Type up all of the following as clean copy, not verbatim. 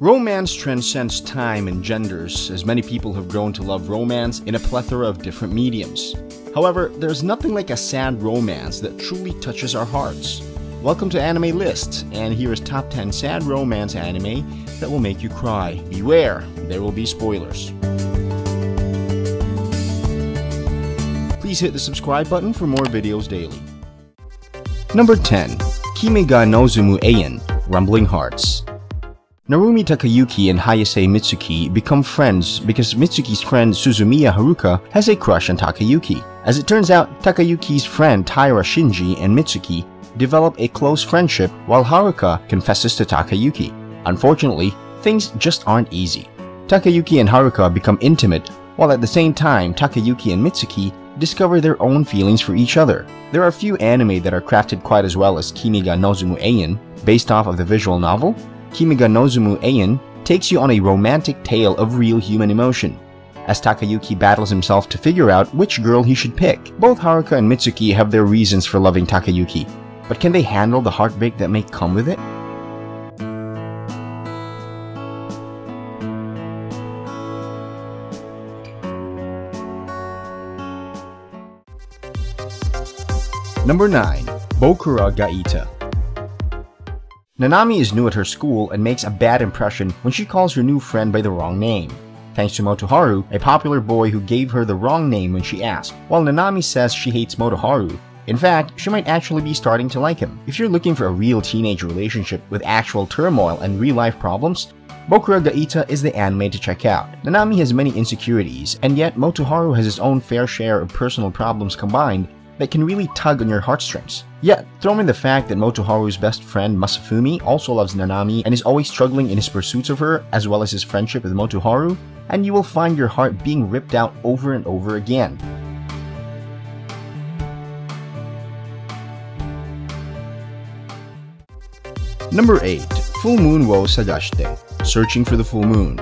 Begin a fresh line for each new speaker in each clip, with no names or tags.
Romance transcends time and genders, as many people have grown to love romance in a plethora of different mediums. However, there's nothing like a sad romance that truly touches our hearts. Welcome to Anime List, and here is top 10 sad romance anime that will make you cry. Beware, there will be spoilers. Please hit the subscribe button for more videos daily. Number 10. Kimi ga Nozumu Eian, Rumbling Hearts. Narumi Takayuki and Hayase Mitsuki become friends because Mitsuki's friend Suzumiya Haruka has a crush on Takayuki. As it turns out, Takayuki's friend Taira Shinji and Mitsuki develop a close friendship while Haruka confesses to Takayuki. Unfortunately, things just aren't easy. Takayuki and Haruka become intimate, while at the same time Takayuki and Mitsuki discover their own feelings for each other. There are few anime that are crafted quite as well as Kimi ga Nozumu Eian, based off of the visual novel. Kimi ga Nozumu Eian takes you on a romantic tale of real human emotion, as Takayuki battles himself to figure out which girl he should pick. Both Haruka and Mitsuki have their reasons for loving Takayuki, but can they handle the heartbreak that may come with it? Number 9. Bokura ga Ita. Nanami is new at her school and makes a bad impression when she calls her new friend by the wrong name. Thanks to Motoharu, a popular boy who gave her the wrong name when she asked. While Nanami says she hates Motoharu, in fact, she might actually be starting to like him. If you're looking for a real teenage relationship with actual turmoil and real-life problems, Bokura ga Ita is the anime to check out. Nanami has many insecurities, and yet Motoharu has his own fair share of personal problems combined that can really tug on your heartstrings. Yet, throw in the fact that Motoharu's best friend Masafumi also loves Nanami and is always struggling in his pursuits of her, as well as his friendship with Motoharu, and you will find your heart being ripped out over and over again. Number 8. Full Moon wo Sagashite, Searching for the Full Moon.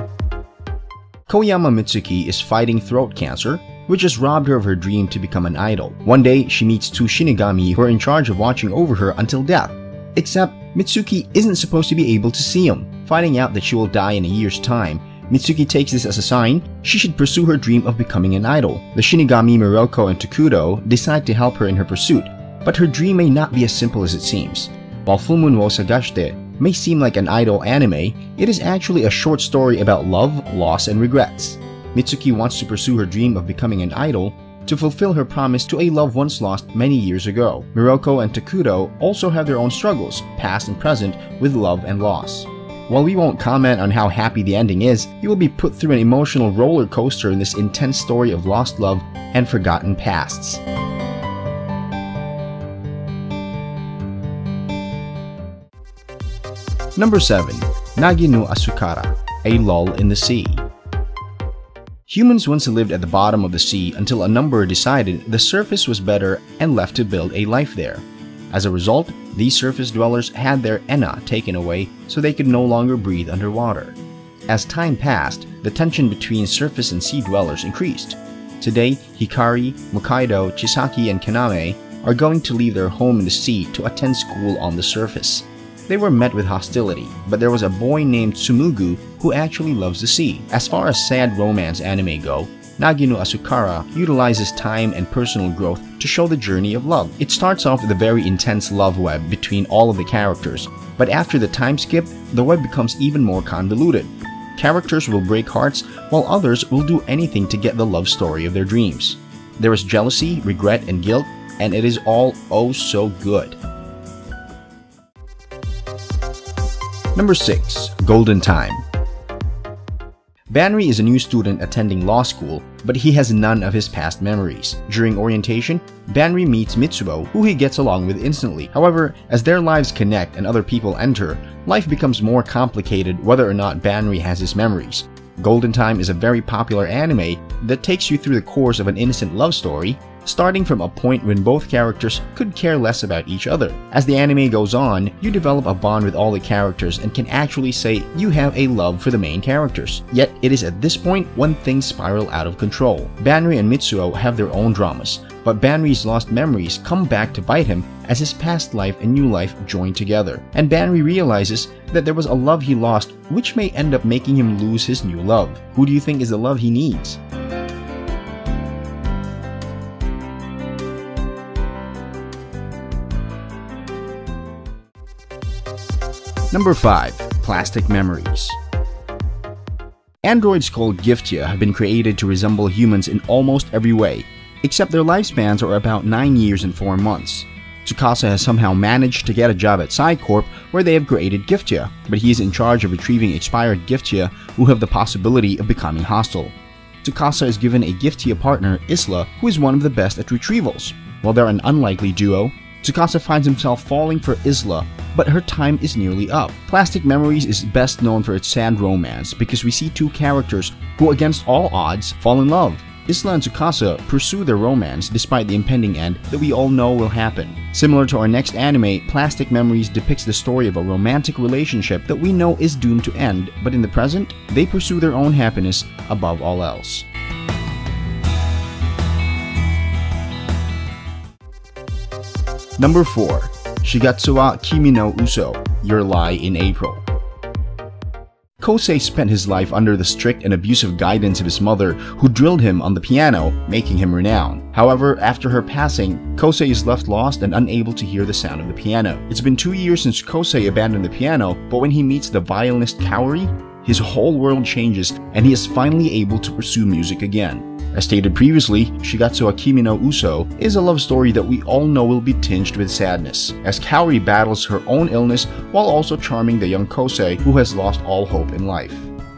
Koyama Mitsuki is fighting throat cancer, which has robbed her of her dream to become an idol. One day, she meets two Shinigami who are in charge of watching over her until death. Except, Mitsuki isn't supposed to be able to see them. Finding out that she will die in a year's time, Mitsuki takes this as a sign she should pursue her dream of becoming an idol. The Shinigami Miroko and Tokudo decide to help her in her pursuit, but her dream may not be as simple as it seems. While Full Moon wo Sagashite may seem like an idol anime, it is actually a short story about love, loss, and regrets. Mitsuki wants to pursue her dream of becoming an idol to fulfill her promise to a love once lost many years ago. Miroko and Tokudo also have their own struggles, past and present, with love and loss. While we won't comment on how happy the ending is, you will be put through an emotional roller coaster in this intense story of lost love and forgotten pasts. Number 7. Nagi no Asukara, A Lull in the Sea. Humans once lived at the bottom of the sea until a number decided the surface was better and left to build a life there. As a result, these surface dwellers had their ena taken away so they could no longer breathe underwater. As time passed, the tension between surface and sea dwellers increased. Today, Hikari, Mokaido, Chisaki, and Kaname are going to leave their home in the sea to attend school on the surface. They were met with hostility, but there was a boy named Tsumugu who actually loves the sea. As far as sad romance anime go, Nagi no Asukara utilizes time and personal growth to show the journey of love. It starts off with a very intense love web between all of the characters, but after the time skip, the web becomes even more convoluted. Characters will break hearts, while others will do anything to get the love story of their dreams. There is jealousy, regret, and guilt, and it is all oh so good. Number 6. Golden Time. Banri is a new student attending law school, but he has none of his past memories. During orientation, Banri meets Mitsuo, who he gets along with instantly. However, as their lives connect and other people enter, life becomes more complicated whether or not Banri has his memories. Golden Time is a very popular anime that takes you through the course of an innocent love story, starting from a point when both characters could care less about each other. As the anime goes on, you develop a bond with all the characters and can actually say you have a love for the main characters. Yet, it is at this point when things spiral out of control. Banri and Mitsuo have their own dramas, but Banri's lost memories come back to bite him as his past life and new life join together. And Banri realizes that there was a love he lost which may end up making him lose his new love. Who do you think is the love he needs? Number 5. Plastic Memories. Androids called Giftia have been created to resemble humans in almost every way, except their lifespans are about 9 years and 4 months. Tsukasa has somehow managed to get a job at Psycorp where they have created Giftia, but he is in charge of retrieving expired Giftia who have the possibility of becoming hostile. Tsukasa is given a Giftia partner, Isla, who is one of the best at retrievals. While they're an unlikely duo, Tsukasa finds himself falling for Isla, but her time is nearly up. Plastic Memories is best known for its sad romance because we see two characters who against all odds fall in love. Isla and Tsukasa pursue their romance despite the impending end that we all know will happen. Similar to our next anime, Plastic Memories depicts the story of a romantic relationship that we know is doomed to end, but in the present, they pursue their own happiness above all else. Number 4. Shigatsu wa Kimi no Uso, Your Lie in April. Kosei spent his life under the strict and abusive guidance of his mother, who drilled him on the piano, making him renowned. However, after her passing, Kosei is left lost and unable to hear the sound of the piano. It's been 2 years since Kosei abandoned the piano, but when he meets the violinist Kaori, his whole world changes and he is finally able to pursue music again. As stated previously, Shigatsu wa Kimi no Uso is a love story that we all know will be tinged with sadness, as Kaori battles her own illness while also charming the young Kosei who has lost all hope in life.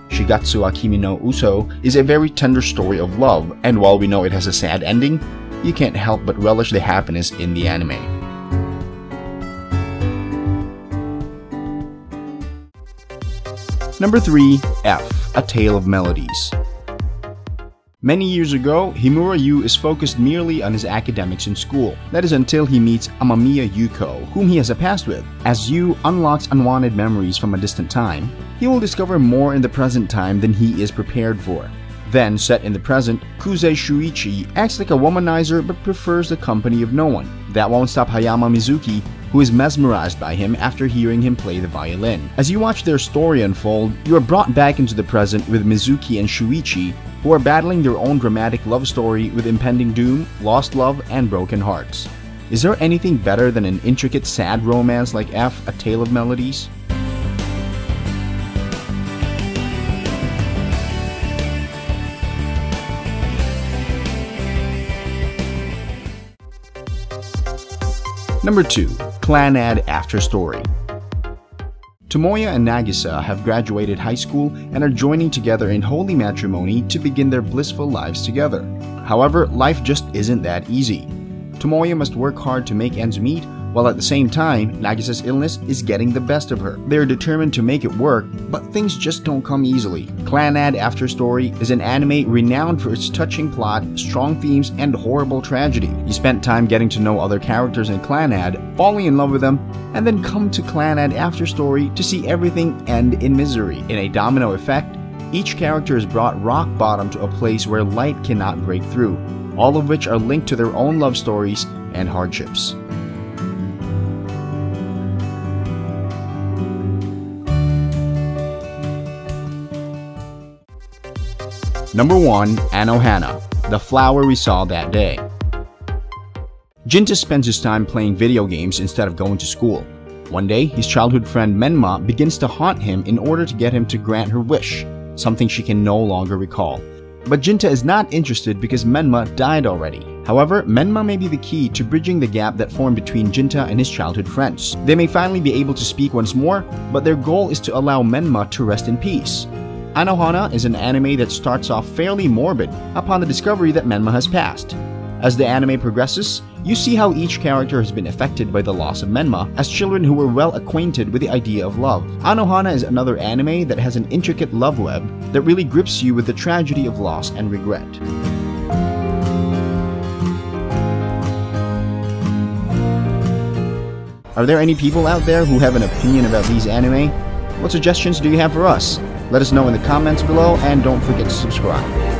Shigatsu wa Kimi no Uso is a very tender story of love, and while we know it has a sad ending, you can't help but relish the happiness in the anime. Number 3. F. A Tale of Melodies. Many years ago, Himura Yu is focused merely on his academics in school. That is until he meets Amamiya Yuko, whom he has a past with. As Yu unlocks unwanted memories from a distant time, he will discover more in the present time than he is prepared for. Then, set in the present, Kuze Shuichi acts like a womanizer but prefers the company of no one. That won't stop Hayama Mizuki, who is mesmerized by him after hearing him play the violin. As you watch their story unfold, you are brought back into the present with Mizuki and Shuichi, who are battling their own dramatic love story with impending doom, lost love, and broken hearts. Is there anything better than an intricate sad romance like F. A Tale of Melodies? Number 2. Clannad After Story. Tomoya and Nagisa have graduated high school and are joining together in holy matrimony to begin their blissful lives together. However, life just isn't that easy. Tomoya must work hard to make ends meet, while at the same time, Nagisa's illness is getting the best of her. They are determined to make it work, but things just don't come easily. Clannad After Story is an anime renowned for its touching plot, strong themes, and horrible tragedy. You spent time getting to know other characters in Clannad, falling in love with them, and then come to Clannad After Story to see everything end in misery. In a domino effect, each character is brought rock bottom to a place where light cannot break through, all of which are linked to their own love stories and hardships. Number 1. Anohana, The Flower We Saw That Day. Jinta spends his time playing video games instead of going to school. One day, his childhood friend Menma begins to haunt him in order to get him to grant her wish, something she can no longer recall. But Jinta is not interested because Menma died already. However, Menma may be the key to bridging the gap that formed between Jinta and his childhood friends. They may finally be able to speak once more, but their goal is to allow Menma to rest in peace. Anohana is an anime that starts off fairly morbid upon the discovery that Menma has passed. As the anime progresses, you see how each character has been affected by the loss of Menma as children who were well acquainted with the idea of love. Anohana is another anime that has an intricate love web that really grips you with the tragedy of loss and regret. Are there any people out there who have an opinion about these anime? What suggestions do you have for us? Let us know in the comments below, and don't forget to subscribe.